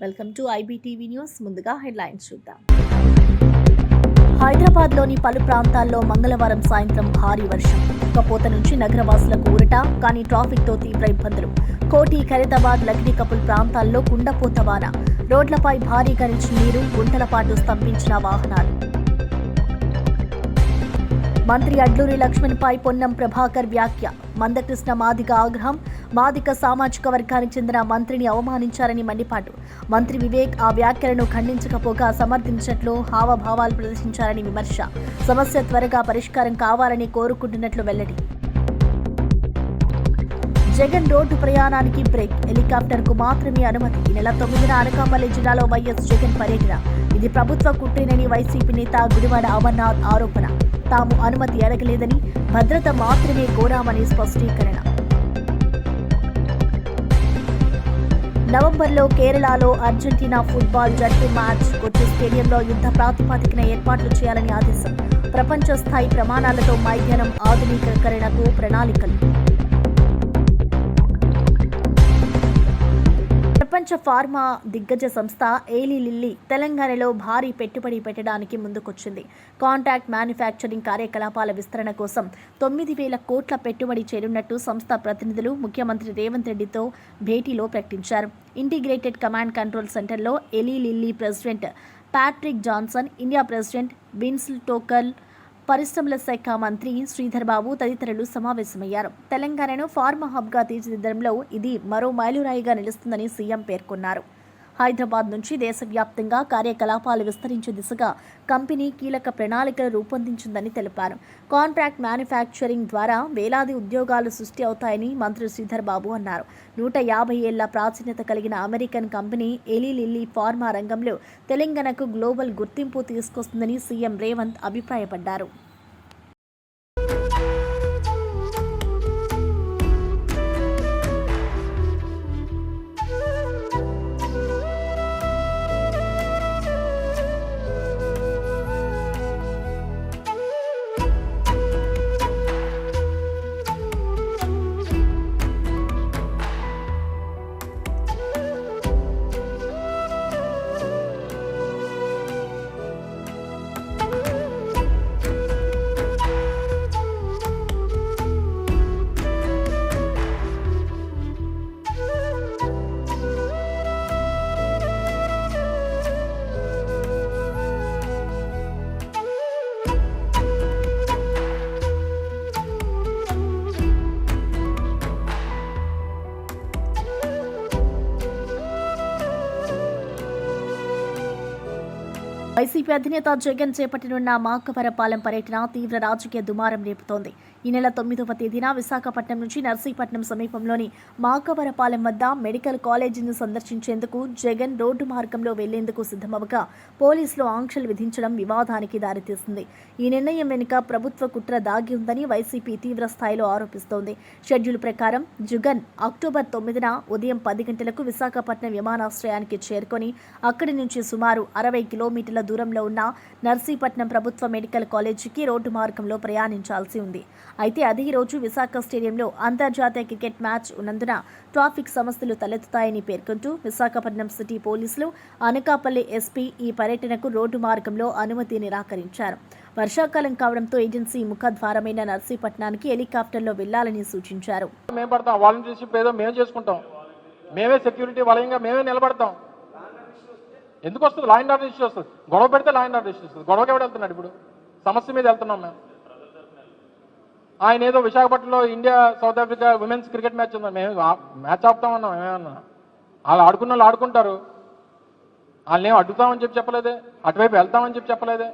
Welcome to IBTV news. ముందుగా headlines చూద్దాం. హైదరాబాద్లోని పలు ప్రాంతాల్లో మంగళవారం సాయంత్రం భారీ వర్షం. ఉక్కపోత నుంచి నగరవాసులకు ఊరట, కానీ ట్రాఫిక్తో తీవ్ర ఇబ్బందులు. కోటి, ఖైరతాబాద్, లక్డీకపుల్ ప్రాంతాల్లో కుండపోత వాన. రోడ్లపై భారీగా నిలిచిన నీరు, గుంటల పాటు స్తంభించిన వాహనాలు. మంత్రి అడ్లూరి లక్ష్మణ్పై పొన్నం ప్రభాకర్ వ్యాఖ్య. మందకృష్ణ మాదిగ ఆగ్రహం. మాదిగ సామాజిక వర్గానికి చెందిన మంత్రిని అవమానించారని మండిపాటు. మంత్రి వివేక్ ఆ వ్యాఖ్యలను ఖండించకపోగా సమర్థించినట్లు హావభావాలు ప్రదర్శించారని విమర్శ. సమస్య త్వరగా పరిష్కారం కావాలని కోరుకుంటున్నట్లు వెల్లడి. జగన్ రోడ్డు ప్రయాణానికి బ్రేక్. హెలికాప్టర్కు మాత్రమే అనుమతి. ఈ నెల 9న అనకాపల్లి జిల్లాలో వైఎస్ జగన్ పర్యటన. ఇది ప్రభుత్వ కుట్రేనని వైసీపీ నేత గుడివాడ అమర్నాథ్ ఆరోపణ. తాము అనుమతి అడగలేదని, భద్రత మాత్రమే కోరామని స్పష్టీకరణ. నవంబర్లో కేరళలో అర్జెంటీనా ఫుట్బాల్ జట్టు మ్యాచ్. కొచ్చి స్టేడియంలో యుద్ధ ప్రాతిపదికన ఏర్పాట్లు చేయాలని ఆదేశం. ప్రపంచ స్థాయి ప్రమాణాలతో మైదానం ఆధునీకరణకు ప్రణాళికలు. ప్రపంచ ఫార్మా దిగ్గజ సంస్థ ఏలీ లిల్లీ తెలంగాణలో భారీ పెట్టుబడి పెట్టడానికి ముందుకొచ్చింది. కాంట్రాక్ట్ మ్యానుఫ్యాక్చరింగ్ కార్యకలాపాల విస్తరణ కోసం 9,000 కోట్ల పెట్టుబడి చేరున్నట్టు సంస్థ ప్రతినిధులు ముఖ్యమంత్రి రేవంత్ రెడ్డితో భేటీలో ప్రకటించారు. ఇంటిగ్రేటెడ్ కమాండ్ కంట్రోల్ సెంటర్లో Eli Lilly president Patrick Johnson, India president విన్స్ల్ టోకల్, పరిశ్రమల శాఖ మంత్రి శ్రీధర్ బాబు తదితరులు సమావేశమయ్యారు. తెలంగాణను ఫార్మా హబ్గా తీర్చిదిద్దడంలో ఇది మరో మైలురాయిగా నిలుస్తుందని సీఎం పేర్కొన్నారు. హైదరాబాద్ నుంచి దేశవ్యాప్తంగా కార్యకలాపాలు విస్తరించే దిశగా కంపెనీ కీలక ప్రణాళికలు రూపొందించిందని తెలిపారు. కాంట్రాక్ట్ మ్యానుఫ్యాక్చరింగ్ ద్వారా వేలాది ఉద్యోగాలు సృష్టి అవుతాయని మంత్రి శ్రీధర్ బాబు అన్నారు. 150 ఏళ్ల ప్రాచీనత కలిగిన American company Eli lily pharma రంగంలో తెలంగాణకు గ్లోబల్ గుర్తింపు తీసుకొస్తుందని సీఎం రేవంత్ అభిప్రాయపడ్డారు. వైసీపీ అధినేత జగన్ చేపట్టనున్న మాకవరపాలెం పర్యటన తీవ్ర రాజకీయ దుమారం రేపుతోంది. ఈ నెల 9వ తేదీన విశాఖపట్నం నుంచి నర్సీపట్నం సమీపంలోని మాకవరపాలెం వద్ద మెడికల్ కాలేజీని సందర్శించేందుకు జగన్ రోడ్డు మార్గంలో వెళ్లేందుకు సిద్ధమవగా పోలీసులు ఆంక్షలు విధించడం వివాదానికి దారితీసింది. ఈ నిర్ణయం వెనుక ప్రభుత్వ కుట్ర దాగి ఉందని వైసీపీ తీవ్ర స్థాయిలో ఆరోపిస్తోంది. షెడ్యూల్ ప్రకారం జగన్ అక్టోబర్ 9న ఉదయం 10 గంటలకు విశాఖపట్నం విమానాశ్రయానికి చేరుకొని అక్కడి నుంచి సుమారు 60 కిలోమీటర్ల దూరంలో ఉన్న నర్సీపట్నం ప్రభుత్వ మెడికల్ కాలేజీకి రోడ్డు మార్గంలో ప్రయాణించాల్సి ఉంది. అయితే అదే రోజు విశాఖ స్టేడియంలో అంతర్జాతీయ క్రికెట్ మ్యాచ్ ఉన్నందున ట్రాఫిక్ సమస్యలు తలెత్తుతాయని పేర్కొంటూ విశాఖపట్నం సిటీ పోలీసులు, అనకాపల్లి ఎస్పీ ఈ పర్యటనకు రోడ్డు మార్గంలో అనుమతి నిరాకరించారు. వర్షాకాలం కావడంతో ఏజెన్సీ ముఖద్వారమైన నర్సీపట్నానికి హెలికాప్టర్లో వెళ్లాలని సూచించారు. మేమే సెక్యూరిటీ వలయంగా మేమే నిలబడతాం. ఎందుకు వస్తుంది? లా అండ్ ఆర్డర్ ఇష్యూ వస్తుంది. గొడవ పెడితే లా అండ్ ఆర్డర్ ఇష్యూ వస్తుంది. గొడవకి ఎవడు వెళ్తున్నాడు? ఇప్పుడు సమస్య మీద వెళ్తున్నాం మేము. ఆయన ఏదో విశాఖపట్నంలో India south Africa women's cricket match ఉందా? మేము మ్యాచ్ ఆపుతామన్నాం. ఏమన్నా వాళ్ళు ఆడుకున్న వాళ్ళు ఆడుకుంటారు. వాళ్ళని ఏం అడ్డుతామని చెప్పలేదే, అటువైపు వెళ్తామని చెప్పలేదే.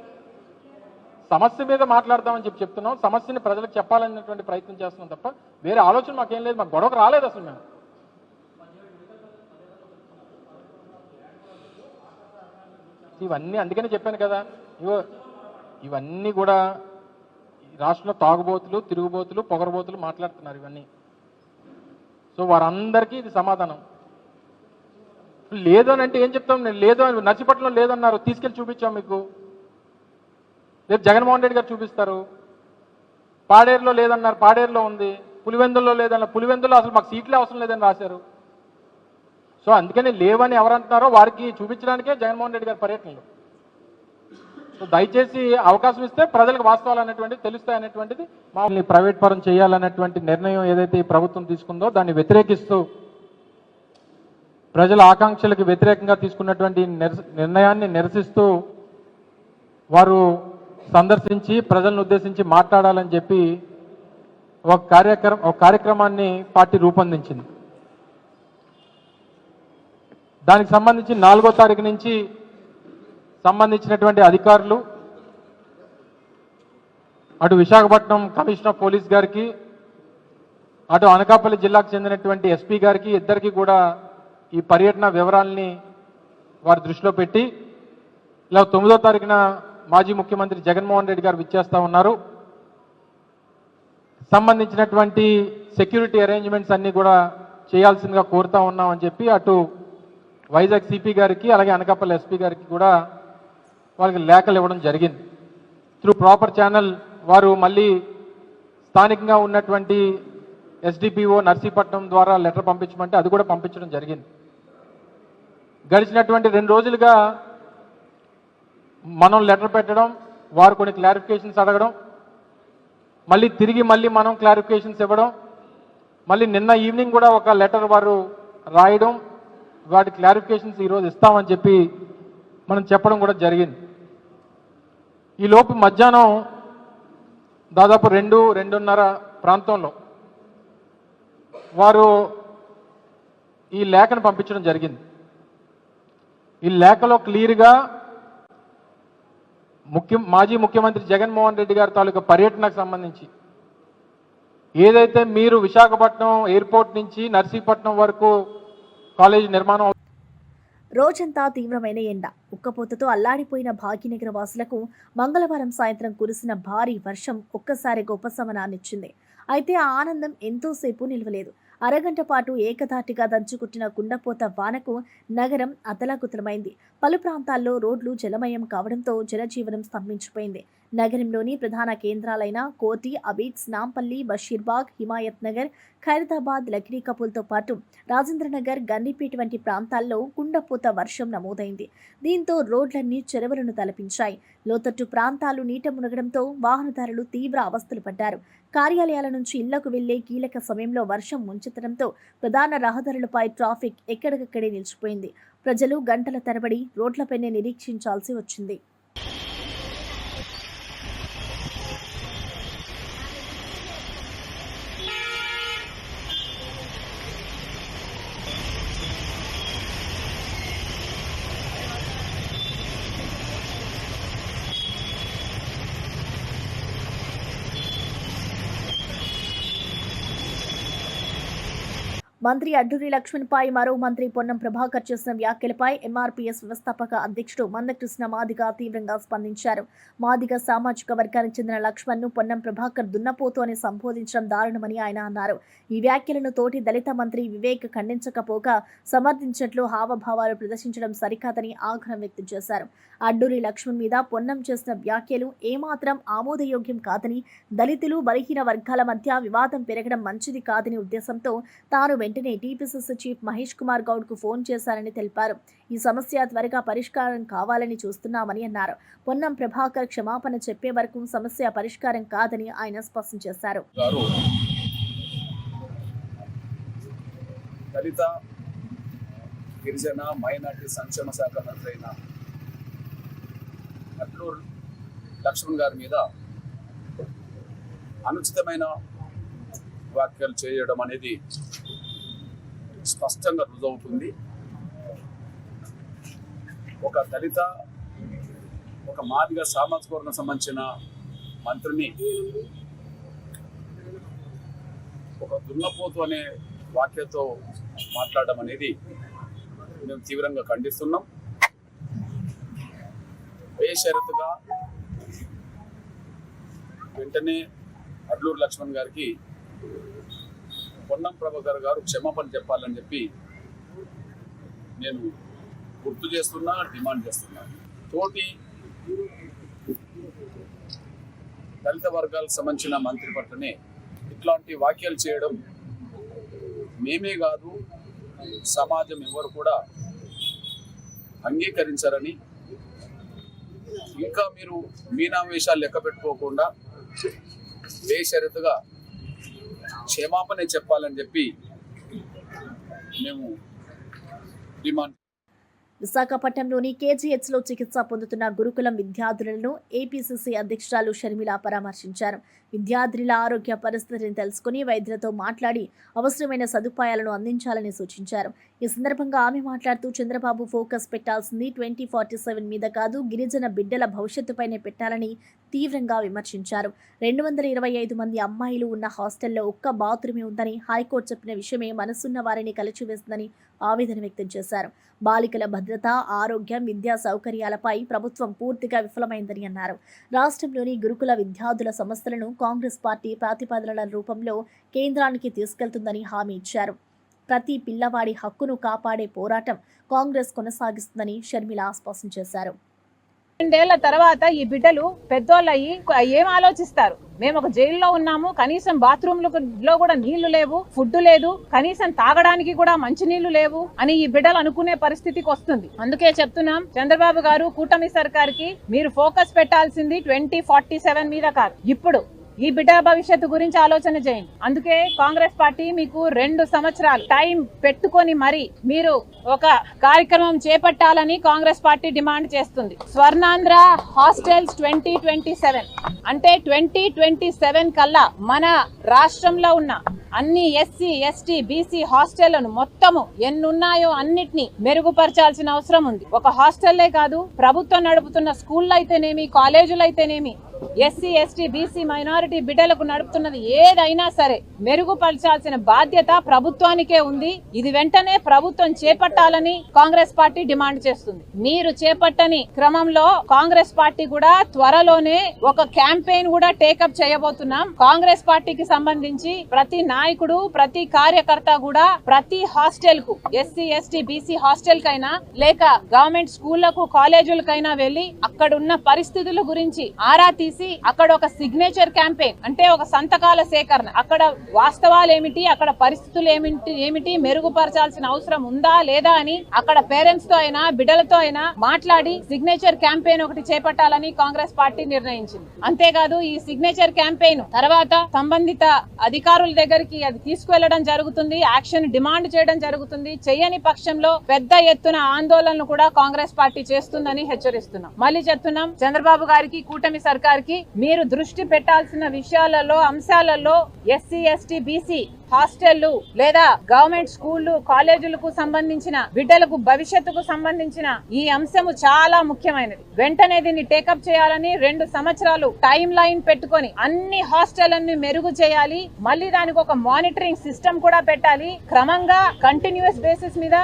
సమస్య మీద మాట్లాడతామని చెప్తున్నాం. సమస్యని ప్రజలకు చెప్పాలనేటువంటి ప్రయత్నం చేస్తున్నాం తప్ప వేరే ఆలోచన మాకేం లేదు. మాకు గొడవకు రాలేదు అసలు. మేము ఇవన్నీ అందుకనే చెప్పాను కదా, ఇవన్నీ కూడా రాష్ట్రంలో తాగుబోతులు, తిరుగుబోతులు, పొగరబోతులు మాట్లాడుతున్నారు ఇవన్నీ. సో వారందరికీ ఇది సమాధానం. లేదు అని అంటే ఏం చెప్తాం? నేను లేదు అని, నర్సీపట్నంలో లేదన్నారు, తీసుకెళ్ళి చూపించాం మీకు. రేపు జగన్మోహన్ రెడ్డి గారు చూపిస్తారు. పాడేరులో లేదన్నారు, పాడేరులో ఉంది. పులివెందుల్లో లేదన్నారు, పులివెందుల్లో అసలు మాకు సీట్లే అవసరం లేదని రాశారు. సో అందుకని లేవని ఎవరంటున్నారో వారికి చూపించడానికే జగన్మోహన్ రెడ్డి గారి పర్యటనలు. సో దయచేసి అవకాశం ఇస్తే ప్రజలకు వాస్తవాలు అనేటువంటిది తెలుస్తాయి అనేటువంటిది మామూలు ప్రైవేట్ పరం చేయాలనేటువంటి నిర్ణయం ఏదైతే ఈ ప్రభుత్వం తీసుకుందో దాన్ని వ్యతిరేకిస్తూ ప్రజల ఆకాంక్షలకు వ్యతిరేకంగా తీసుకున్నటువంటి నిర్ణయాన్ని నిరసిస్తూ వారు సందర్శించి ప్రజలను ఉద్దేశించి మాట్లాడాలని చెప్పి ఒక కార్యక్రమాన్ని పార్టీ రూపొందించింది. దానికి సంబంధించి 4వ తారీఖు నుంచి సంబంధించినటువంటి అధికారులు అటు విశాఖపట్నం కమిషనర్ ఆఫ్ పోలీస్ గారికి అటు అనకాపల్లి జిల్లాకు చెందినటువంటి ఎస్పీ గారికి ఇద్దరికి కూడా ఈ పర్యటన వివరాలని వారి దృష్టిలో పెట్టి ఇలా 9వ తారీఖున మాజీ ముఖ్యమంత్రి జగన్మోహన్ రెడ్డి గారు విచ్చేస్తా ఉన్నారు. సంబంధించినటువంటి సెక్యూరిటీ అరేంజ్మెంట్స్ అన్ని కూడా చేయాల్సిందిగా కోరుతా ఉన్నామని చెప్పి అటు వైజాగ్ సిపి గారికి అలాగే అనకాపల్లి ఎస్పీ గారికి కూడా వాళ్ళకి లేఖలు ఇవ్వడం జరిగింది. త్రూ ప్రాపర్ ఛానల్ వారు మళ్ళీ స్థానికంగా ఉన్నటువంటి ఎస్డిపిఓ నర్సీపట్నం ద్వారా లెటర్ పంపించమంటే అది కూడా పంపించడం జరిగింది. గడిచినటువంటి 2 రోజులుగా మనం లెటర్ పెట్టడం, వారు కొన్ని క్లారిఫికేషన్స్ అడగడం, మళ్ళీ మనం క్లారిఫికేషన్స్ ఇవ్వడం, మళ్ళీ నిన్న ఈవినింగ్ కూడా ఒక లెటర్ వారు రాయడం, వాటి క్లారిఫికేషన్స్ ఈరోజు ఇస్తామని చెప్పి మనం చెప్పడం కూడా జరిగింది. ఈలోపు మధ్యాహ్నం దాదాపు 2-2:30 ప్రాంతంలో వారు ఈ లేఖను పంపించడం జరిగింది. ఈ లేఖలో క్లియర్గా మాజీ ముఖ్యమంత్రి జగన్మోహన్ రెడ్డి గారి తాలూకా పర్యటనకు సంబంధించి ఏదైతే మీరు విశాఖపట్నం ఎయిర్పోర్ట్ నుంచి నర్సీపట్నం వరకు కాలేజీ నిర్మాణం రోజంతా తీవ్రమైన ఎండ, ఉక్కపోతతో అల్లాడిపోయిన భాగ్యనగర వాసులకు మంగళవారం సాయంత్రం కురిసిన భారీ వర్షం ఒక్కసారిగా ఉపశమనాన్నిచ్చింది. అయితే ఆ ఆనందం ఎంతోసేపు నిలవలేదు. అరగంట పాటు ఏకధాటిగా దంచుకుట్టిన కుండపోత వానకు నగరం అతలాకుతలమైంది. పలు ప్రాంతాల్లో రోడ్లు జలమయం కావడంతో జనజీవనం స్తంభించిపోయింది. నగరంలోని ప్రధాన కేంద్రాలైన కోటి, అబీడ్స్, నాంపల్లి, బషీర్బాగ్, హిమాయత్ నగర్, ఖైరతాబాద్, లక్డీ కపూల్తో పాటు రాజేంద్రనగర్, గండిపేట వంటి ప్రాంతాల్లో కుండపోత వర్షం నమోదైంది. దీంతో రోడ్లన్నీ చెరువులను తలపించాయి. లోతట్టు ప్రాంతాలు నీట మునగడంతో వాహనదారులు తీవ్ర అవస్థలు పడ్డారు. కార్యాలయాల నుంచి ఇళ్లకు వెళ్లే కీలక సమయంలో వర్షం ముంచెత్తడంతో ప్రధాన రహదారులపై ట్రాఫిక్ ఎక్కడికక్కడే నిలిచిపోయింది. ప్రజలు గంటల తరబడి రోడ్లపైనే నిరీక్షించాల్సి వచ్చింది. మంత్రి అడ్డూరి లక్ష్మణ్పై మరో మంత్రి పొన్నం ప్రభాకర్ చేసిన వ్యాఖ్యలపై ఎంఆర్పీఎస్ వ్యవస్థాపక అధ్యక్షుడు మందకృష్ణ మాదిగ తీవ్రంగా స్పందించారు. మాదిగ సామాజిక వర్గానికి చెందిన లక్ష్మణ్ను పొన్నం ప్రభాకర్ దున్నపోతు అని సంబోధించడం దారుణమని ఆయన అన్నారు. ఈ వ్యాఖ్యలను తోటి దళిత మంత్రి వివేక్ ఖండించకపోగా సమర్థించినట్లు హావభావాలు ప్రదర్శించడం సరికాదని ఆగ్రహం వ్యక్తం చేశారు. అడ్డూరి లక్ష్మణ్ మీద పొన్నం చేసిన వ్యాఖ్యలు ఏమాత్రం ఆమోదయోగ్యం కాదని, దళితులు, బలహీన వర్గాల మధ్య వివాదం పెరగడం మంచిది కాదని ఉద్దేశంతో తాను వెంటనే టీపీసీసీ చీఫ్ మహేష్ కుమార్ గౌడ్ కు ఫోన్ చేశారని తెలిపారు. ఈ సమస్య త్వరగా పరిష్కారం కావాలని చూస్తున్నామని అన్నారు. పొన్నం ప్రభాకర్ క్షమాపణ చెప్పే వరకు సమస్య పరిష్కారం కాదని ఆయన స్పష్టం చేశారు. దళిత, గిరిజన, మైనార్టీ సంక్షేమ శాఖ మంత్రి అయిన అడ్లూరు లక్ష్మణ్ గారి మీద అనుచితమైన వ్యాఖ్యలు చేయడం అనేది స్పష్టంగా రుజువుతుంది. ఒక దళిత, ఒక మాదిగ సామాజిక వర్గం సంబంధించిన మంత్రిని ఒక దున్నపోతు అనే వాక్యతో మాట్లాడడం అనేది మేము తీవ్రంగా ఖండిస్తున్నాం. బేషరతుగా వెంటనే అడ్లూరు లక్ష్మణ్ గారికి పొన్నం ప్రభాకర్ గారు క్షమాపణ చెప్పాలని చెప్పి నేను గుర్తు చేస్తున్నా, డిమాండ్ చేస్తున్నా. తోటి దళిత వర్గాలకు సంబంధించిన మంత్రి పట్లనే ఇట్లాంటి వ్యాఖ్యలు చేయడం మేమే కాదు, సమాజం ఎవరు కూడా అంగీకరించారని, ఇంకా మీరు మీనావేశాలు లెక్క పెట్టుకోకుండా బేషరతుగా క్షమాపణ చెప్పాలని చెప్పి మేము డిమాండ్. విశాఖపట్నంలోని కేజీహెచ్లో చికిత్స పొందుతున్న గురుకులం విద్యార్థులను ఏపీసీసీ అధ్యక్షురాలు షర్మిల పరామర్శించారు. విద్యార్థుల ఆరోగ్య పరిస్థితిని తెలుసుకుని వైద్యులతో మాట్లాడి అవసరమైన సదుపాయాలను అందించాలని సూచించారు. ఈ సందర్భంగా ఆమె మాట్లాడుతూ చంద్రబాబు ఫోకస్ పెట్టాల్సింది 2047 మీద కాదు, గిరిజన బిడ్డల భవిష్యత్తుపైనే పెట్టాలని తీవ్రంగా విమర్శించారు. 225 మంది అమ్మాయిలు ఉన్న హాస్టల్లో ఒక్క బాత్రూమే ఉందని హైకోర్టు చెప్పిన విషయమే మనసున్న వారిని కలిచివేస్తుందని ఆవేదన వ్యక్తం చేశారు. బాలికల భద్రత, ఆరోగ్యం, విద్యా సౌకర్యాలపై ప్రభుత్వం పూర్తిగా విఫలమైందని అన్నారు. రాష్ట్రంలోని గురుకుల విద్యార్థుల సమస్యలను కాంగ్రెస్ పార్టీ ప్రతిపాదనల రూపంలో కేంద్రానికి తీసుకెళ్తుందని హామీ ఇచ్చారు. ప్రతి పిల్లవాడి హక్కును కాపాడే పోరాటం కాంగ్రెస్ కొనసాగిస్తుందని షర్మిల స్పష్టం చేశారు. 2 ఏళ్ల తర్వాత ఈ బిడ్డలు పెద్దోళ్ళయ్యి ఏం ఆలోచిస్తారు? మేము ఒక జైల్లో ఉన్నాము, కనీసం బాత్రూంలో కూడా నీళ్లు లేవు, ఫుడ్ లేదు, కనీసం తాగడానికి కూడా మంచి నీళ్లు లేవు అని ఈ బిడ్డలు అనుకునే పరిస్థితికి వస్తుంది. అందుకే చెప్తున్నాం, చంద్రబాబు గారు, కూటమి సర్కార్కి మీరు ఫోకస్ పెట్టాల్సింది 2047 మీద కాదు, ఇప్పుడు ఈ బిడ్డ భవిష్యత్తు గురించి ఆలోచన చేయండి. అందుకే కాంగ్రెస్ పార్టీ మీకు 2 సంవత్సరాలు టైం పెట్టుకొని మరి మీరు ఒక కార్యక్రమం చేపట్టాలని కాంగ్రెస్ పార్టీ డిమాండ్ చేస్తుంది. స్వర్ణాంధ్ర హాస్టల్స్ 2027 అంటే 2027 కల్లా మన రాష్ట్రంలో ఉన్న అన్ని ఎస్సీ, ఎస్టీ, బీసీ హాస్టళ్లను మొత్తము ఎన్నున్నాయో అన్నిటినీ మెరుగుపరచాల్సిన అవసరం ఉంది. ఒక హాస్టల్లే కాదు, ప్రభుత్వం నడుపుతున్న స్కూళ్ళు అయితేనేమి, కాలేజీలు అయితేనేమి, ఎస్సీ, ఎస్టీ, బీసీ, మైనారిటీ బిడ్డలకు నడుపుతున్నది ఏదైనా సరే మెరుగుపరచాల్సిన బాధ్యత ప్రభుత్వానికే ఉంది. ఇది వెంటనే ప్రభుత్వం చేపట్టాలని కాంగ్రెస్ పార్టీ డిమాండ్ చేస్తుంది. మీరు చేపట్టని క్రమంలో కాంగ్రెస్ పార్టీ కూడా త్వరలోనే ఒక క్యాంపెయిన్ కూడా టేకప్ చేయబోతున్నాం. కాంగ్రెస్ పార్టీకి సంబంధించి ప్రతి నాయకుడు, ప్రతి కార్యకర్త కూడా ప్రతి హాస్టల్ కు, ఎస్సీ, ఎస్టీ, బీసీ హాస్టల్ కైనా లేక గవర్నమెంట్ స్కూళ్లకు, కాలేజీలకైనా వెళ్లి అక్కడున్న పరిస్థితుల గురించి ఆరా తీసి అక్కడ ఒక సిగ్నేచర్ క్యాంపెయిన్ అంటే ఒక సంతకాల సేకరణ, అక్కడ వాస్తవాలు ఏమిటి, అక్కడ పరిస్థితులు ఏమిటి మెరుగుపరచాల్సిన అవసరం ఉందా లేదా అని అక్కడ పేరెంట్స్ తో అయినా బిడ్డలతో అయినా మాట్లాడి సిగ్నేచర్ క్యాంపెయిన్ ఒకటి చేపట్టాలని కాంగ్రెస్ పార్టీ నిర్ణయించింది. అంతేకాదు ఈ సిగ్నేచర్ క్యాంపెయిన్ తర్వాత సంబంధిత అధికారుల దగ్గరికి అది తీసుకువెళ్లడం జరుగుతుంది, యాక్షన్ డిమాండ్ చేయడం జరుగుతుంది. చేయని పక్షంలో పెద్ద ఎత్తున ఆందోళనలు కూడా కాంగ్రెస్ పార్టీ చేస్తుందని హెచ్చరిస్తున్నాం. మళ్ళీ చెప్తున్నాం, చంద్రబాబు గారికి, కూటమి సర్కార్ మీరు దృష్టి పెట్టాల్సిన విషయాలలో, అంశాలలో ఎస్సీ, ఎస్టీ, బీసీ హాస్టళ్లు లేదా గవర్నమెంట్ స్కూళ్లు, కాలేజీలకు సంబంధించిన బిడ్డలకు భవిష్యత్తుకు సంబంధించిన ఈ అంశము చాలా ముఖ్యమైనది. వెంటనే దీన్ని టేకప్ చేయాలని 2 సంవత్సరాలు టైం లైన్ పెట్టుకొని అన్ని హాస్టళ్లను మెరుగు చేయాలి. మళ్ళీ దానికి ఒక మానిటరింగ్ సిస్టమ్ కూడా పెట్టాలి. క్రమంగా కంటిన్యూస్ బేసిస్ మీద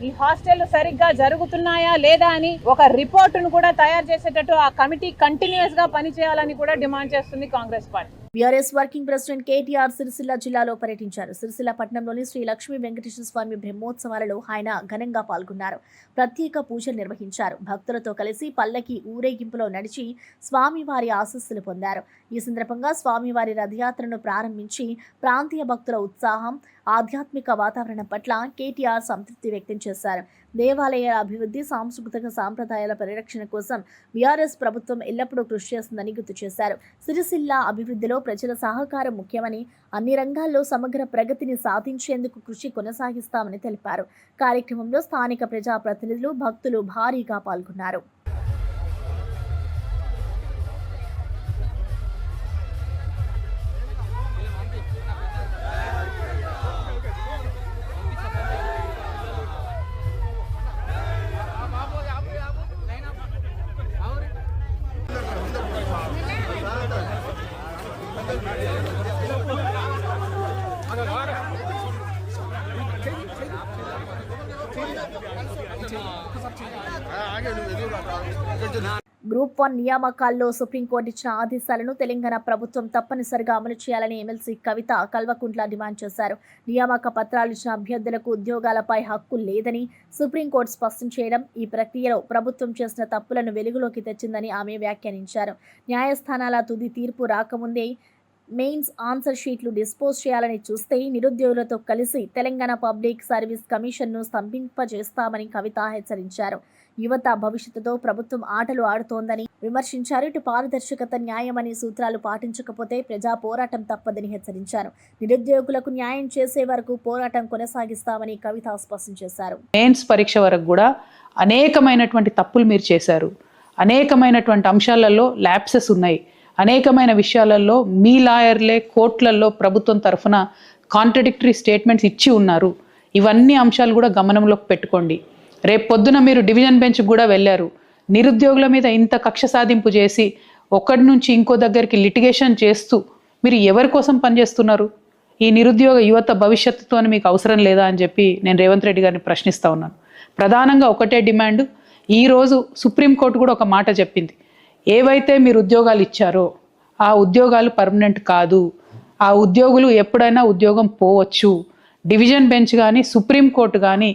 ఈ హాస్టల్ సరిగ్గా జరుగుతున్నాయా లేదా అని ఒక రిపోర్టును కూడా తయారు చేసేటట్టు ఆ కమిటీ కంటిన్యూస్ గా పనిచేయాలని కూడా డిమాండ్ చేస్తుంది Congress party. BRS working president KTR Sircilla జిల్లాలో పర్యటించారు. సిరిసిల్ల పట్టణంలోని శ్రీ లక్ష్మీ వెంకటేశ్వర స్వామి బ్రహ్మోత్సవాలలో ఆయన ఘనంగా పాల్గొన్నారు. ప్రత్యేక పూజలు నిర్వహించారు. భక్తులతో కలిసి పల్లకి ఊరేగింపులో నడిచి స్వామివారి ఆశీస్సులు పొందారు. ఈ సందర్భంగా స్వామివారి రథయాత్రను ప్రారంభించి ప్రాంతీయ భక్తుల ఉత్సాహం, ఆధ్యాత్మిక వాతావరణం పట్ల కేటీఆర్ సంతృప్తి వ్యక్తం చేశారు. దేవాలయాల అభివృద్ధి, సాంస్కృతిక సాంప్రదాయాల పరిరక్షణ కోసం బీఆర్ఎస్ ప్రభుత్వం ఎల్లప్పుడూ కృషి చేస్తుందని గుర్తు చేశారు. సిరిసిల్ల అభివృద్ధిలో ప్రజల సహకారం ముఖ్యమని, అన్ని రంగాల్లో సమగ్ర ప్రగతిని సాధించేందుకు కృషి కొనసాగిస్తామని తెలిపారు. కార్యక్రమంలో స్థానిక ప్రజాప్రతినిధులు, భక్తులు భారీగా పాల్గొన్నారు. గ్రూప్ 1 నియామకాల్లో సుప్రీంకోర్టు ఇచ్చిన ఆదేశాలను తెలంగాణ ప్రభుత్వం తప్పనిసరిగా అమలు చేయాలని ఎమ్మెల్సీ కవిత కల్వకుంట్ల డిమాండ్ చేశారు. నియామక పత్రాలు ఇచ్చిన అభ్యర్థులకు ఉద్యోగాలపై హక్కు లేదని సుప్రీంకోర్టు స్పష్టం చేయడం ఈ ప్రక్రియలో ప్రభుత్వం చేసిన తప్పులను వెలుగులోకి తెచ్చిందని ఆమె వ్యాఖ్యానించారు. న్యాయస్థానాల తుది తీర్పు రాకముందే మెయిన్స్ ఆన్సర్ షీట్లు డిస్పోజ్ చేయాలని చూస్తే నిరుద్యోగులతో కలిసి తెలంగాణ పబ్లిక్ సర్వీస్ కమిషన్ను స్తంభింపజేస్తామని కవిత హెచ్చరించారు. యువత భవిష్యత్తుతో ప్రభుత్వం ఆటలు ఆడుతోందని విమర్శించారు. ఇటు పారదర్శకత, న్యాయమని సూత్రాలు పాటించకపోతే ప్రజా పోరాటం తప్పదని హెచ్చరించారు. నిరుద్యోగులకు న్యాయం చేసే వరకు పోరాటం కొనసాగిస్తామని కవిత స్పష్టం చేశారు. మెయిన్స్ పరీక్ష వరకు కూడా అనేకమైనటువంటి తప్పులు మీరు చేశారు. అనేకమైనటువంటి అంశాలలో ల్యాప్సెస్ ఉన్నాయి. అనేకమైన విషయాలలో మీ లాయర్లే కోర్టులలో ప్రభుత్వం తరఫున కాంట్రడిక్టరీ స్టేట్మెంట్స్ ఇచ్చి ఉన్నారు. ఇవన్నీ అంశాలు కూడా గమనంలోకి పెట్టుకోండి. రేపు పొద్దున మీరు డివిజన్ బెంచ్కి కూడా వెళ్ళారు. నిరుద్యోగుల మీద ఇంత కక్ష సాధింపు చేసి ఒకటి నుంచి ఇంకో దగ్గరికి లిటిగేషన్ చేస్తూ మీరు ఎవరి కోసం పనిచేస్తున్నారు? ఈ నిరుద్యోగ యువత భవిష్యత్తుతో మీకు అవసరం లేదా అని చెప్పి నేను రేవంత్ రెడ్డి గారిని ప్రశ్నిస్తూ ఉన్నాను. ప్రధానంగా ఒకటే డిమాండ్. ఈరోజు సుప్రీంకోర్టు కూడా ఒక మాట చెప్పింది. ఏవైతే మీరు ఉద్యోగాలు ఇచ్చారో ఆ ఉద్యోగాలు పర్మనెంట్ కాదు. ఆ ఉద్యోగులు ఎప్పుడైనా ఉద్యోగం పోవచ్చు. డివిజన్ బెంచ్ కానీ సుప్రీంకోర్టు కానీ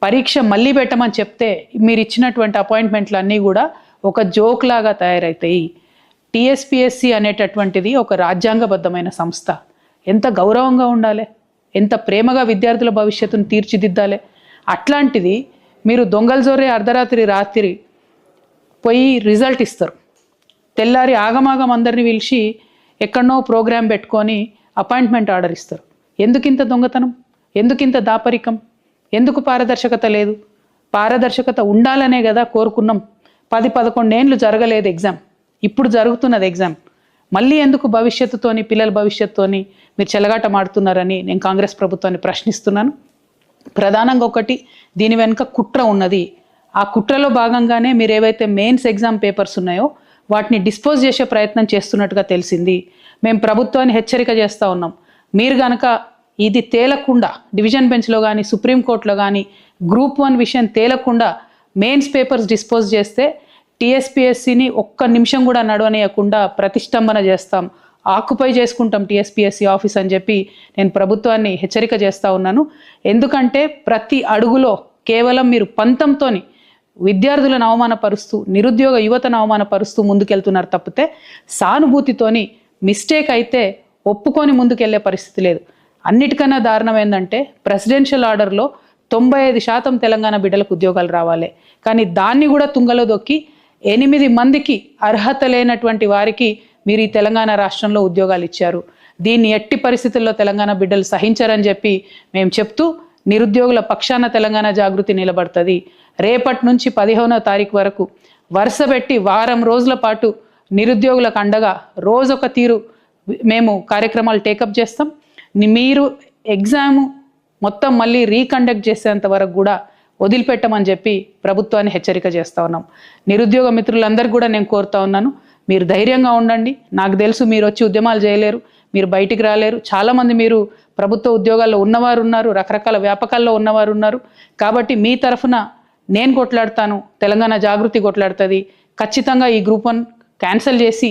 పరీక్ష మళ్ళీ పెట్టమని చెప్తే మీరు ఇచ్చినటువంటి అపాయింట్మెంట్లు అన్నీ కూడా ఒక జోక్ లాగా తయారవుతాయి. టీఎస్పీఎస్సీ అనేటటువంటిది ఒక రాజ్యాంగబద్ధమైన సంస్థ. ఎంత గౌరవంగా ఉండాలి, ఎంత ప్రేమగా విద్యార్థుల భవిష్యత్తును తీర్చిదిద్దాలి. అట్లాంటిది మీరు దొంగల జోరే రాత్రి పోయి రిజల్ట్ ఇస్తారు. తెల్లారి ఆగమాగం అందరిని పిలిచి ఎక్కడనో ప్రోగ్రాం పెట్టుకొని అపాయింట్మెంట్ ఆర్డర్ ఇస్తారు. ఎందుకింత దొంగతనం? ఎందుకింత దాపరికం? ఎందుకు పారదర్శకత లేదు? పారదర్శకత ఉండాలనే కదా కోరుకున్నాం. 10-11 ఏళ్ళు జరగలేదు ఎగ్జామ్, ఇప్పుడు జరుగుతున్నది ఎగ్జామ్. మళ్ళీ ఎందుకు భవిష్యత్తుతోని, పిల్లల భవిష్యత్తుతోని మీరు చెలగాటమాడుతున్నారని నేను కాంగ్రెస్ ప్రభుత్వాన్ని ప్రశ్నిస్తున్నాను. ప్రధానంగా ఒకటి, దీని వెనుక కుట్ర ఉన్నది. ఆ కుట్రలో భాగంగానే మీరు ఏవైతే మెయిన్స్ ఎగ్జామ్ పేపర్స్ ఉన్నాయో వాటిని డిస్పోజ్ చేసే ప్రయత్నం చేస్తున్నట్టుగా తెలిసింది. మేము ప్రభుత్వాన్ని హెచ్చరిక చేస్తూ ఉన్నాం. మీరు కనుక ఇది తేలకుండా డివిజన్ బెంచ్లో కానీ సుప్రీంకోర్టులో కానీ గ్రూప్ 1 విషయం తేలకుండా మెయిన్స్ పేపర్స్ డిస్పోజ్ చేస్తే టీఎస్పీఎస్సీని ఒక్క నిమిషం కూడా నడవనీయకుండా ప్రతిష్టంభన చేస్తాం, ఆక్యుపై చేసుకుంటాం టీఎస్పీఎస్సీ ఆఫీస్ అని చెప్పి నేను ప్రభుత్వాన్ని హెచ్చరిక చేస్తూ ఉన్నాను. ఎందుకంటే ప్రతి అడుగులో కేవలం మీరు పంతంతోని విద్యార్థులను అవమానపరుస్తూ నిరుద్యోగ యువతను అవమానపరుస్తూ ముందుకెళ్తున్నారు తప్పితే సానుభూతితోని మిస్టేక్ అయితే ఒప్పుకొని ముందుకెళ్లే పరిస్థితి లేదు. అన్నిటికన్నా దారుణం ఏంటంటే ప్రెసిడెన్షియల్ ఆర్డర్లో 95% తెలంగాణ బిడ్డలకు ఉద్యోగాలు రావాలి. కానీ దాన్ని కూడా తుంగలో దొక్కి 8 మందికి అర్హత లేనటువంటి వారికి మీరు ఈ తెలంగాణ రాష్ట్రంలో ఉద్యోగాలు ఇచ్చారు. దీన్ని ఎట్టి పరిస్థితుల్లో తెలంగాణ బిడ్డలు సహించారని చెప్పి మేము చెప్తూ నిరుద్యోగుల పక్షాన తెలంగాణ జాగృతి నిలబడుతుంది. రేపటి నుంచి 15వ తారీఖు వరకు వరుసపెట్టి వారం రోజుల పాటు నిరుద్యోగులకు అండగా రోజొక తీరు మేము కార్యక్రమాలు టేకప్ చేస్తాం. మీరు ఎగ్జామ్ మొత్తం మళ్ళీ రీకండక్ట్ చేసేంత వరకు కూడా వదిలిపెట్టమని చెప్పి ప్రభుత్వాన్ని హెచ్చరిక చేస్తూ ఉన్నాం. నిరుద్యోగ మిత్రులందరికీ కూడా నేను కోరుతా ఉన్నాను, మీరు ధైర్యంగా ఉండండి. నాకు తెలుసు మీరు వచ్చి ఉద్యమాలు చేయలేరు, మీరు బయటికి రాలేరు. చాలామంది మీరు ప్రభుత్వ ఉద్యోగాల్లో ఉన్నవారు ఉన్నారు, రకరకాల వ్యాపకాల్లో ఉన్నవారు ఉన్నారు. కాబట్టి మీ తరఫున నేను కొట్లాడతాను, తెలంగాణ జాగృతి కొట్లాడుతుంది. ఖచ్చితంగా ఈ గ్రూప్ 1 క్యాన్సిల్ చేసి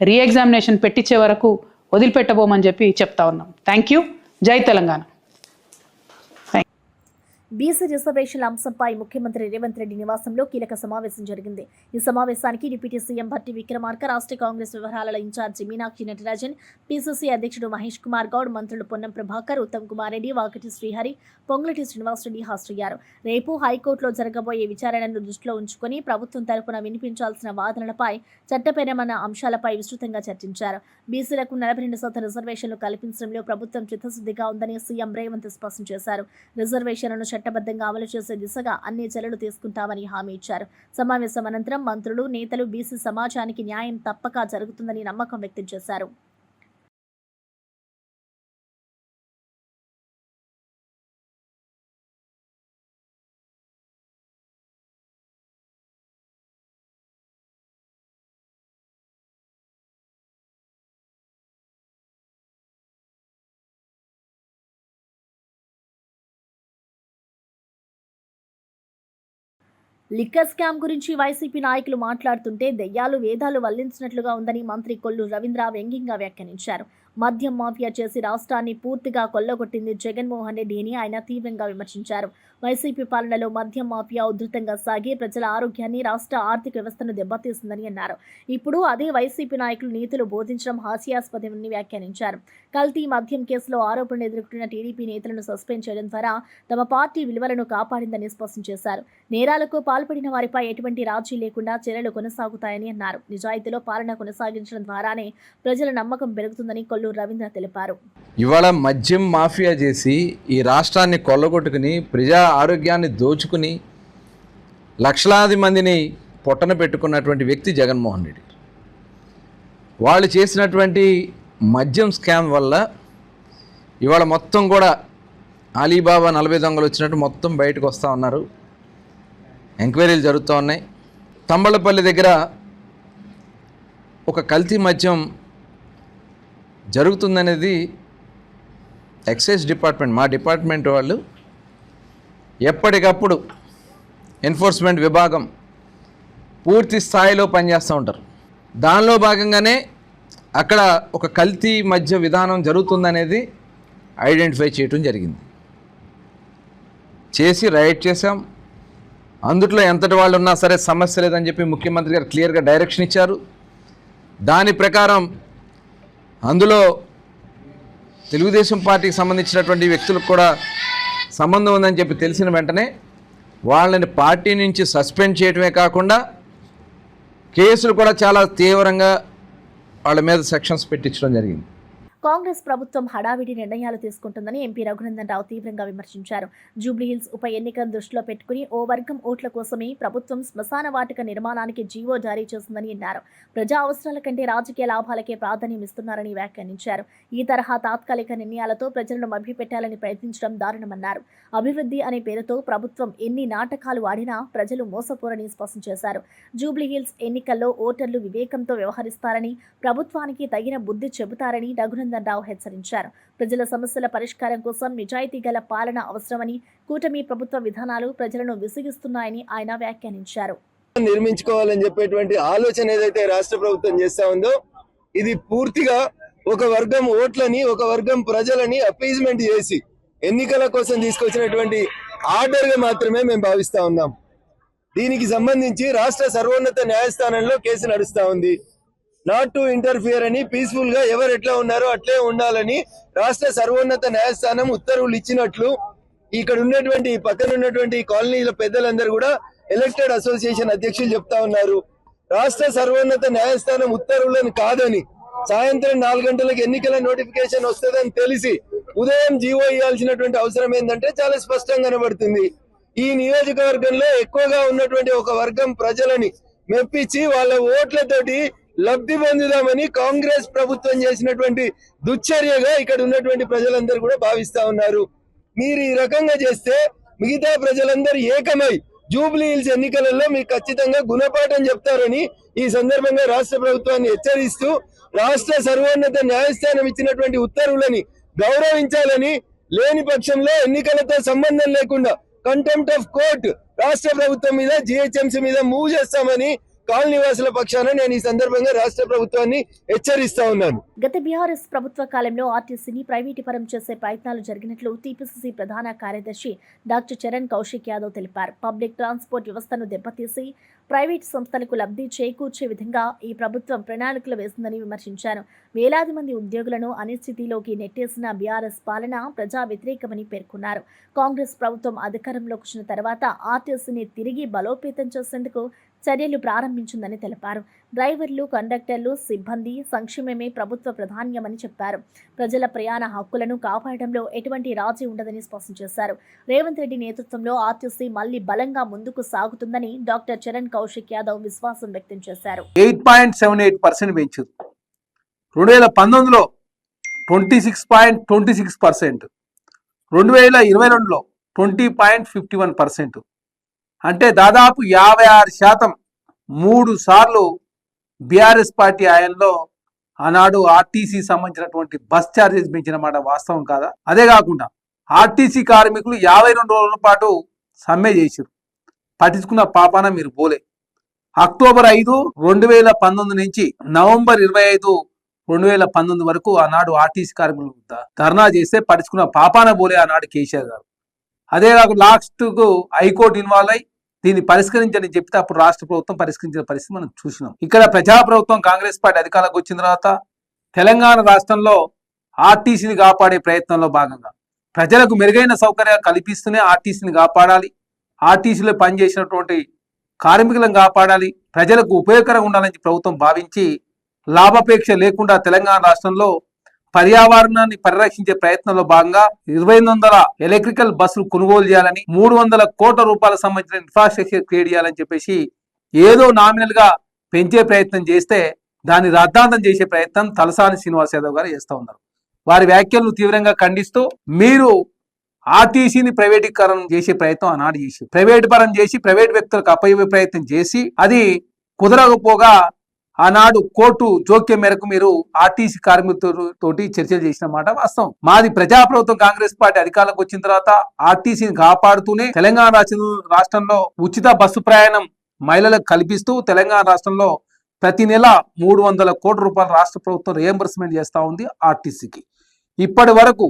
రీఎగ్జామినేషన్ పెట్టించే వరకు వదిలిపెట్టబోమని చెప్పి చెప్తా ఉన్నాం. Thank you. జై తెలంగాణ. బీసీ రిజర్వేషన్ల అంశంపై ముఖ్యమంత్రి రేవంత్ రెడ్డి నివాసంలో కీలక సమావేశం జరిగింది. ఈ సమావేశానికి డిప్యూటీ సీఎం భట్టి విక్రమార్క, రాష్ట్ర కాంగ్రెస్ వ్యవహారాల ఇన్ఛార్జి మీనాక్షి నటరాజన్, పీసీసీ అధ్యక్షుడు మహేష్ కుమార్ గౌడ్, మంత్రులు పొన్నం ప్రభాకర్, ఉత్తమ్ కుమార్ రెడ్డి, వాకటి శ్రీహరి, పొంగులటి శ్రీనివాసరెడ్డి హాజరయ్యారు. రేపు హైకోర్టులో జరగబోయే విచారణను దృష్టిలో ఉంచుకొని ప్రభుత్వం తరపున వినిపించాల్సిన వాదనలపై, చట్టపరమైన అంశాలపై విస్తృతంగా చర్చించారు. బీసీలకు 42% రిజర్వేషన్లు కల్పించడంలో ప్రభుత్వం చిత్తశుద్ధిగా ఉందని సీఎం రేవంత్ స్పష్టం చేశారు. రిజర్వేషన్లను చట్టబద్ధంగా అమలు చేసే దిశగా అన్ని చర్యలు తీసుకుంటామని హామీ ఇచ్చారు. సమావేశం అనంతరం మంత్రులు, నేతలు బీసీ సమాజానికి న్యాయం తప్పక జరుగుతుందని నమ్మకం వ్యక్తం చేశారు. లిక్కర్ స్కామ్ గురించి వైసీపీ నాయకులు మాట్లాడుతుంటే దెయ్యాలు వేదాలు వల్లించినట్లుగా ఉందని మంత్రి కొల్లు రవీంద్ర వ్యంగ్యంగా వ్యాఖ్యానించారు. మద్యం మాఫియా చేసి రాష్ట్రాన్ని పూర్తిగా కొల్లగొట్టింది జగన్మోహన్ రెడ్డి అని ఆయన తీవ్రంగా విమర్శించారు. వైసీపీ పాలనలో మద్యం మాఫియా ఉధృతంగా సాగి ప్రజల ఆరోగ్యాన్ని, రాష్ట్ర ఆర్థిక వ్యవస్థను దెబ్బతీస్తుందని అన్నారు. ఇప్పుడు అదే వైసీపీ నాయకులు నీతులు బోధించడం హాస్యాస్పదమని వ్యాఖ్యానించారు. కల్తీ మద్యం కేసులో ఆరోపణలు ఎదుర్కొంటున్న టీడీపీ నేతలను సస్పెండ్ చేయడం ద్వారా తమ పార్టీ విలువలను కాపాడిందని స్పష్టం చేశారు. నేరాలకు పాల్పడిన వారిపై ఎటువంటి రాజీ లేకుండా చర్యలు కొనసాగుతాయని అన్నారు. నిజాయితీలో పాలన కొనసాగించడం ద్వారానే ప్రజల నమ్మకం పెరుగుతుందని కొల్లూరు రవీంద్ర తెలిపారు. ఇవాళ మద్యం మాఫియా చేసి ఈ రాష్ట్రాన్ని కొల్లగొట్టుకుని ప్రజా ఆరోగ్యాన్ని దోచుకుని లక్షలాది మందిని పొట్టన పెట్టుకున్నటువంటి వ్యక్తి జగన్మోహన్ రెడ్డి. వాళ్ళు చేసినటువంటి మద్యం స్కామ్ వల్ల ఇవాళ మొత్తం కూడా అలీబాబా 40 దొంగలు వచ్చినట్టు మొత్తం బయటకు వస్తూ ఉన్నారు. ఎంక్వైరీలు జరుగుతూ ఉన్నాయి. తంబళ్ళపల్లి దగ్గర ఒక కల్తీ మద్యం జరుగుతుందనేది ఎక్సైజ్ డిపార్ట్మెంట్, మా డిపార్ట్మెంట్ వాళ్ళు ఎప్పటికప్పుడు ఎన్ఫోర్స్మెంట్ విభాగం పూర్తి స్థాయిలో పనిచేస్తూ ఉంటారు. దానిలో భాగంగానే అక్కడ ఒక కల్తీ మద్య విధానం జరుగుతుందనేది ఐడెంటిఫై చేయటం జరిగింది. చేసి రైడ్ చేశాం. అందుట్లో ఎంతటి వాళ్ళు ఉన్నా సరే సమస్య లేదని చెప్పి ముఖ్యమంత్రి గారు క్లియర్గా డైరెక్షన్ ఇచ్చారు. దాని ప్రకారం అందులో తెలుగుదేశం పార్టీకి సంబంధించినటువంటి వ్యక్తులకు కూడా సంబంధం ఉందని చెప్పి తెలిసిన వెంటనే వాళ్ళని పార్టీ నుంచి సస్పెండ్ చేయడమే కాకుండా కేసులు కూడా చాలా తీవ్రంగా వాళ్ళ మీద సెక్షన్స్ పెట్టించడం జరిగింది. కాంగ్రెస్ ప్రభుత్వం హడావిడి నిర్ణయాలు తీసుకుంటుందని ఎంపీ రఘునందన్ రావు తీవ్రంగా విమర్శించారు. జూబ్లీహిల్స్ ఉప ఎన్నికను దృష్టిలో పెట్టుకుని ఓ వర్గం ఓట్ల కోసమే ప్రభుత్వం శ్మశాన వాటిక నిర్మాణానికి జీవో జారీ చేసిందని అన్నారు. ప్రజా అవసరాల కంటే రాజకీయ లాభాలకే ప్రాధాన్యం ఇస్తున్నారని వ్యాఖ్యానించారు. ఈ తరహా తాత్కాలిక నిర్ణయాలతో ప్రజలను మభ్యపెట్టాలని ప్రయత్నించడం దారుణమన్నారు. అభివృద్ధి అనే పేరుతో ప్రభుత్వం ఎన్ని నాటకాలు ఆడినా ప్రజలు మోసపోరని స్పష్టం చేశారు. జూబ్లీహిల్స్ ఎన్నికల్లో ఓటర్లు వివేకంతో వ్యవహరిస్తారని, ప్రభుత్వానికి తగిన బుద్ధి చెబుతారని రఘునందన్ రావు హెచ్చరించారు. ప్రజల సమస్యల పరిష్కారం కోసం నిజాయితీ గల పాలన అవసరమని, కూటమి ప్రభుత్వ విధానాలు ప్రజలను విసిగిస్తున్నాయని ఆయన వ్యాఖ్యానించారు. నిర్మించుకోవాలని చెప్పేటువంటి ఆలోచన ఏదైతే రాష్ట్ర ప్రభుత్వం చేస్తా ఉందో ఇది పూర్తిగా ఒక వర్గం ఓట్లని, ఒక వర్గం ప్రజలని అపీజ్మెంట్ చేసి ఎన్నికల కోసం తీసుకొచ్చినటువంటి ఆర్డర్ గా మాత్రమే మేము భావిస్తా ఉన్నాం. దీనికి సంబంధించి రాష్ట్ర సర్వోన్నత న్యాయస్థానంలో కేసు నడుస్తా ఉంది. నాట్ టు ఇంటర్ఫియర్ అని, పీస్ఫుల్ గా ఎవరు ఎట్లా ఉన్నారో అట్లే ఉండాలని రాష్ట్ర సర్వోన్నత న్యాయస్థానం ఉత్తర్వులు ఇచ్చినట్లు ఇక్కడ ఉన్నటువంటి పక్కన ఉన్నటువంటి కాలనీల పెద్దలందరూ కూడా ఎలక్టెడ్ అసోసియేషన్ అధ్యక్షులు చెప్తా ఉన్నారు. రాష్ట్ర సర్వోన్నత న్యాయస్థానం ఉత్తర్వులను కాదని, సాయంత్రం 4 గంటలకు ఎన్నికల నోటిఫికేషన్ వస్తుందని తెలిసి ఉదయం జీవో ఇవ్వాల్సినటువంటి అవసరం ఏంటంటే చాలా స్పష్టంగా కనబడుతుంది. ఈ నియోజకవర్గంలో ఎక్కువగా ఉన్నటువంటి ఒక వర్గం ప్రజలని మెప్పించి వాళ్ళ ఓట్లతోటి లబ్ధి పొందుదామని కాంగ్రెస్ ప్రభుత్వం చేసినటువంటి దుశ్చర్యగా ఇక్కడ ఉన్నటువంటి ప్రజలందరూ కూడా భావిస్తా ఉన్నారు. మీరు ఈ రకంగా చేస్తే మిగతా ప్రజలందరూ ఏకమై జూబ్లీ హిల్స్ ఎన్నికలలో మీకు ఖచ్చితంగా గుణపాఠం చెప్తారని ఈ సందర్భంగా రాష్ట్ర ప్రభుత్వాన్ని హెచ్చరిస్తూ రాష్ట్ర సర్వోన్నత న్యాయస్థానం ఇచ్చినటువంటి ఉత్తర్వులని గౌరవించాలని, లేని పక్షంలో ఎన్నికలతో సంబంధం లేకుండా కంటెంప్ట్ ఆఫ్ కోర్ట్ రాష్ట్ర ప్రభుత్వం మీద, జిహెచ్ఎంసీ మీద మూవ్ చేస్తామని కాలనీవాసుల పక్షాన నేను ఈ సందర్భంగా రాష్ట్ర ప్రభుత్వాన్ని హెచ్చరిస్తా ఉన్నాను. గత బీఆర్ఎస్ ప్రభుత్వ కాలంలో ఆర్టీసీని ప్రైవేటీకరణ చేసే ప్రయత్నాలు జరిగినట్లు టీపీసీసీ ప్రధాన కార్యదర్శి డాక్టర్ చరణ్ కౌశిక్ యాదవ్ తెలిపారు. పబ్లిక్ ట్రాన్స్పోర్ట్ వ్యవస్థను దెబ్బతీసి ప్రైవేట్ సంస్థలకు లబ్ధి చేకూర్చే విధంగా ఈ ప్రభుత్వం ప్రణాళికలు వేసిందని విమర్శించారు. వేలాది మంది ఉద్యోగులను అనిశ్చితిలోకి నెట్టేసిన బీఆర్ఎస్ పాలన ప్రజా వ్యతిరేకమని పేర్కొన్నారు. కాంగ్రెస్ ప్రభుత్వం అధికారంలోకి వచ్చిన తర్వాత ఆర్టీసీని తిరిగి బలోపేతం చేసేందుకు చర్యలు ప్రారంభించిందని తెలిపారు. డ్రైవర్లు, కండక్టర్లు, సిబ్బంది సంక్షేమమే ప్రభుత్వ ప్రాధాన్యమని చెప్పారు. ప్రజల ప్రయాణ హక్కులను కాపాడడంలో ఎటువంటి రాజీ ఉండదని స్పష్టం చేశారు. రేవంత్ రెడ్డి నేతృత్వంలో ఆర్టీసీ మళ్లీ బలంగా ముందుకు సాగుతుందని డాక్టర్ చరణ్ కౌశిక్ యాదవ్ విశ్వాసం వ్యక్తం చేశారు. 8.78% పెంచారు. 2019లో 26.26%, 2022లో 20.51%, అంటే దాదాపు 56%. 3 సార్లు బీఆర్ఎస్ పార్టీ హయాంలో ఆనాడు ఆర్టీసీ సంబంధించినటువంటి బస్ ఛార్జెస్ పెంచిన మాట వాస్తవం కాదా? అదే కాకుండా ఆర్టీసీ కార్మికులు 52 రోజుల పాటు సమ్మె చేశారు. పట్టించుకున్న పాపాన మీరు పోలే. అక్టోబర్ 5, 2019 నుంచి నవంబర్ 25, 2019 వరకు ఆనాడు ఆర్టీసీ కార్మికులు ధర్నా చేస్తే పట్టించుకున్న పాపాన పోలే ఆనాడు కేసీఆర్ గారు. అదే లాస్ట్కు హైకోర్టు ఇన్వాల్వ్ అయి దీన్ని పరిష్కరించని చెప్తే అప్పుడు రాష్ట్ర ప్రభుత్వం పరిష్కరించిన పరిస్థితి మనం చూసినాం. ఇక్కడ ప్రజాప్రభుత్వం కాంగ్రెస్ పార్టీ అధికారంలోకి వచ్చిన తర్వాత తెలంగాణ రాష్ట్రంలో ఆర్టీసీని కాపాడే ప్రయత్నంలో భాగంగా ప్రజలకు మెరుగైన సౌకర్యాలు కల్పిస్తూనే ఆర్టీసీని కాపాడాలి, ఆర్టీసీలో పనిచేసినటువంటి కార్మికులను కాపాడాలి, ప్రజలకు ఉపయోగకరంగా ఉండాలని ప్రభుత్వం భావించి లాభాపేక్ష లేకుండా తెలంగాణ రాష్ట్రంలో పర్యావరణాన్ని పరిరక్షించే ప్రయత్నంలో భాగంగా 2,800 ఎలక్ట్రికల్ బస్సులు కొనుగోలు చేయాలని, 300 కోట్ల రూపాయలకు సంబంధించిన ఇన్ఫ్రాస్ట్రక్చర్ క్రియేట్ చేయాలని చెప్పేసి ఏదో నామినల్ గా పెంచే ప్రయత్నం చేస్తే దాన్ని రద్దాంతం చేసే ప్రయత్నం తలసాని శ్రీనివాస్ యాదవ్ గారు చేస్తూ ఉన్నారు. వారి వ్యాఖ్యలను తీవ్రంగా ఖండిస్తూ మీరు ఆర్టీసీని ప్రైవేటీకరణ చేసే ప్రయత్నం ఆనాడు చేసి ప్రైవేట్ పరం చేసి ప్రైవేట్ వ్యక్తులకు అప్పయ్యే ప్రయత్నం చేసి అది కుదరకపోగా ఆనాడు కోర్టు జోక్యం మేరకు మీరు ఆర్టీసీ కార్మికులతోటి చర్చలు చేసిన మాట వాస్తవం. మాది ప్రజాప్రభుత్వం కాంగ్రెస్ పార్టీ అధికారంలోకి వచ్చిన తర్వాత ఆర్టీసీని కాపాడుతూనే తెలంగాణ రాష్ట్రంలో ఉచిత బస్సు ప్రయాణం మహిళలకు కల్పిస్తూ తెలంగాణ రాష్ట్రంలో ప్రతి నెల 300 కోట్ల రూపాయలు రాష్ట్ర ప్రభుత్వం రియంబర్స్మెంట్ చేస్తూ ఉంది ఆర్టీసీకి. ఇప్పటి వరకు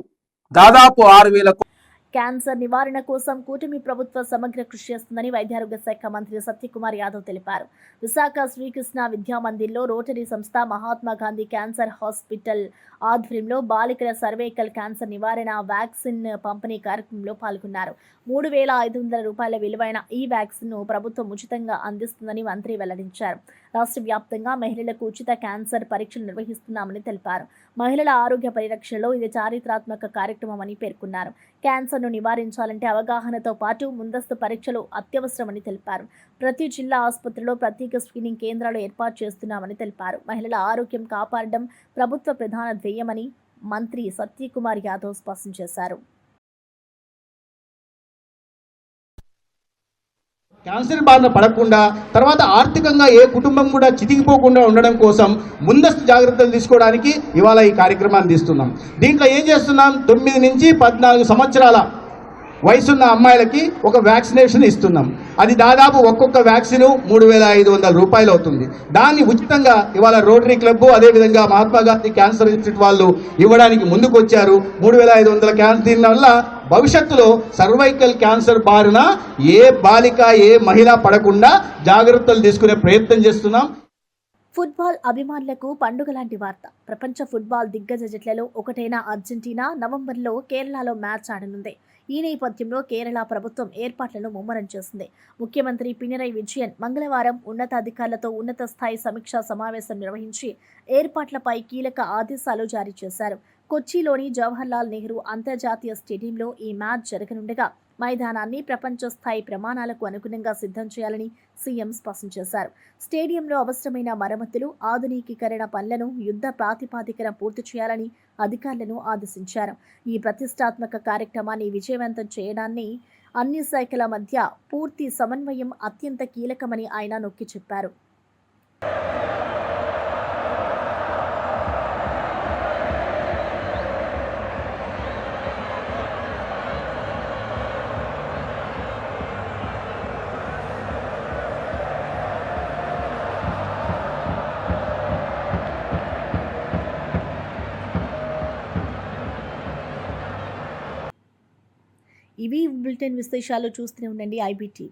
దాదాపు 6,000 క్యాన్సర్ నివారణ కోసం కూటమి ప్రభుత్వ సమగ్ర కృషి చేస్తుందని వైద్యారోగ్య శాఖ మంత్రి సత్యకుమార్ యాదవ్ తెలిపారు. విశాఖ శ్రీకృష్ణ విద్యామందిర్లో రోటరీ సంస్థ, మహాత్మా గాంధీ క్యాన్సర్ హాస్పిటల్ ఆధ్వర్యంలో బాలికల సర్వైకల్ క్యాన్సర్ నివారణ వ్యాక్సిన్ పంపిణీ కార్యక్రమంలో పాల్గొన్నారు. 3,500 రూపాయల విలువైన ఈ వ్యాక్సిన్ను ప్రభుత్వం ఉచితంగా అందిస్తుందని మంత్రి వెల్లడించారు. రాష్ట్ర వ్యాప్తంగా మహిళలకు ఉచిత క్యాన్సర్ పరీక్షలు నిర్వహిస్తున్నామని తెలిపారు. మహిళల ఆరోగ్య పరిరక్షణలో ఇది చారిత్రాత్మక కార్యక్రమమని పేర్కొన్నారు. క్యాన్సర్ను నివారించాలంటే అవగాహనతో పాటు ముందస్తు పరీక్షలు అత్యవసరమని తెలిపారు. ప్రతి జిల్లా ఆసుపత్రిలో ప్రత్యేక స్క్రీనింగ్ కేంద్రాలు ఏర్పాటు చేస్తున్నామని తెలిపారు. మహిళల ఆరోగ్యం కాపాడడం ప్రభుత్వ ప్రధాన ధ్యేయమని మంత్రి సత్యకుమార్ యాదవ్ స్పష్టం చేశారు. క్యాన్సర్ బారిన పడకుండా తర్వాత ఆర్థికంగా ఏ కుటుంబం కూడా చితికిపోకుండా ఉండడం కోసం ముందస్తు జాగ్రత్తలు తీసుకోవడానికి ఇవాళ ఈ కార్యక్రమాన్ని తీస్తున్నాం. దీంట్లో ఏం చేస్తున్నాం, 9 నుంచి 14 సంవత్సరాల వయసున్న అమ్మాయిలకి ఒక వ్యాక్సినేషన్ ఇస్తున్నాం. అది దాదాపు ఒక్కొక్క వ్యాక్సిన్ 3,500 రూపాయలు అవుతుంది. దాన్ని ఉచితంగా ఇవాళ రోటరీ క్లబ్, అదేవిధంగా మహాత్మా గాంధీ క్యాన్సర్ ఇన్స్టిట్యూట్ వాళ్ళు ఇవ్వడానికి ముందుకు వచ్చారు. 3,500 క్యాన్సర్. దీనివల్ల భవిష్యత్తులో సర్వైకల్ క్యాన్సర్ బారిన ఏ బాలిక ఏ మహిళ పడకుండా జాగ్రత్తలు తీసుకునే ప్రయత్నం చేస్తున్నాం. ఫుట్బాల్ అభిమానులకు పండుగ లాంటి వార్త. ప్రపంచ ఫుట్బాల్ దిగ్గజ జట్లలో ఒకటైన అర్జెంటీనా నవంబర్లో కేరళలో మ్యాచ్ ఆడనుంది. ఈ నేపథ్యంలో కేరళ ప్రభుత్వం ఏర్పాట్లను ముమ్మరం చేసింది. ముఖ్యమంత్రి పినరయి విజయన్ మంగళవారం ఉన్నతాధికారులతో ఉన్నత స్థాయి సమీక్షా సమావేశం నిర్వహించి ఏర్పాట్లపై కీలక ఆదేశాలు జారీ చేశారు. కొచ్చిలోని జవహర్లాల్ నెహ్రూ అంతర్జాతీయ స్టేడియంలో ఈ మ్యాచ్ జరగనుండగా మైదానాన్ని ప్రపంచ స్థాయి ప్రమాణాలకు అనుగుణంగా సిద్ధం చేయాలని సీఎం స్పష్టం చేశారు. స్టేడియంలో అవసరమైన మరమ్మతులు, ఆధునికీకరణ పనులను యుద్ధ ప్రాతిపాదికన పూర్తి చేయాలని అధికారులను ఆదేశించారు. ఈ ప్రతిష్టాత్మక కార్యక్రమాన్ని విజయవంతం చేయడాన్ని అన్ని శాఖల మధ్య పూర్తి సమన్వయం అత్యంత కీలకమని ఆయన నొక్కి చెప్పారు. ఇవి బులెటిన్ విశేషాలు. చూస్తూనే ఉండండి IBTV.